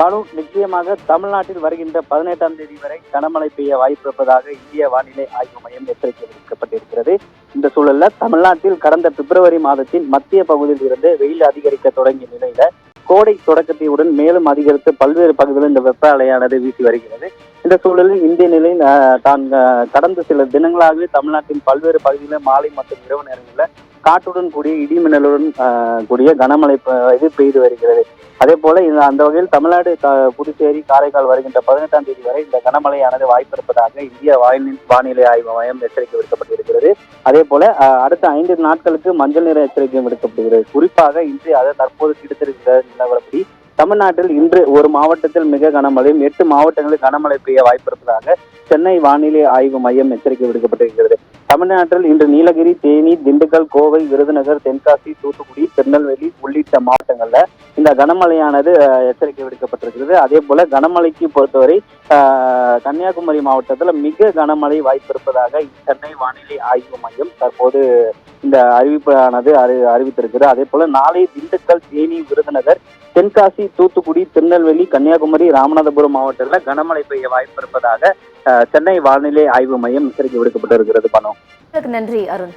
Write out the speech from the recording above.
பானு, நிச்சயமாக தமிழ்நாட்டில் வருகின்ற 18ஆம் தேதி வரை கனமழை பெய்ய வாய்ப்பு இருப்பதாக இந்திய வானிலை ஆய்வு மையம் எச்சரிக்கை விடுக்கப்பட்டிருக்கிறது. இந்த சூழல்ல தமிழ்நாட்டில் கடந்த பிப்ரவரி மாதத்தில் மத்திய பகுதியில் இருந்து வெயில் அதிகரிக்க தொடங்கிய நிலையில கோடை தொடக்கத்தையுடன் மேலும் அதிகரித்து பல்வேறு பகுதிகளில் இந்த வெப்ப அலையானது வீசி வருகிறது. இந்த சூழலில் இந்திய நிலையில் தான் கடந்த சில தினங்களாகவே தமிழ்நாட்டின் பல்வேறு பகுதிகளில் மாலை மற்றும் இரவு நேரங்களில் காற்றுடன் கூடிய இடிமின்னலுடன் கூடிய கனமழை பெய்து வருகிறது. அதே போல அந்த வகையில் தமிழ்நாடு, புதுச்சேரி, காரைக்கால் வருகின்ற 18ஆம் தேதி வரை இந்த கனமழையானது வாய்ப்பு இருப்பதாக இந்திய வானிலை ஆய்வு மையம் எச்சரிக்கை விடுக்கப்பட்டிருக்கிறது. அதே போல அடுத்த 5 நாட்களுக்கு மஞ்சள் நிற எச்சரிக்கை விடுக்கப்படுகிறது. குறிப்பாக இன்று தற்போது கிடைத்திருக்கிற நிலவரப்படி தமிழ்நாட்டில் இன்று ஒரு மாவட்டத்தில் மிக கனமழையும் 8 மாவட்டங்களில் கனமழை பெய்ய வாய்ப்பு இருப்பதாக சென்னை வானிலை ஆய்வு மையம் எச்சரிக்கை விடுக்கப்பட்டிருக்கிறது. தமிழ்நாட்டில் இன்று நீலகிரி, தேனி, திண்டுக்கல், கோவை, விருதுநகர், தென்காசி, தூத்துக்குடி, திருநெல்வேலி உள்ளிட்ட மாவட்டங்கள்ல இந்த கனமழையானது எச்சரிக்கை விடுக்கப்பட்டிருக்கிறது. அதே போல கனமழைக்கு பொறுத்தவரை கன்னியாகுமரி மாவட்டத்தில் மிக கனமழை வாய்ப்பு இருப்பதாக சென்னை வானிலை ஆய்வு மையம் தற்போது இந்த அறிவிப்பானது அறிவித்திருக்கிறது. அதே போல நாளை திண்டுக்கல், தேனி, விருதுநகர், தென்காசி, தூத்துக்குடி, திருநெல்வேலி, கன்னியாகுமரி, ராமநாதபுரம் மாவட்டத்தில் கனமழை பெய்ய வாய்ப்பு இருப்பதாக சென்னை வானிலை ஆய்வு மையம் எச்சரிக்கை விடுக்கப்பட்டிருக்கிறது. நன்றி அருண்.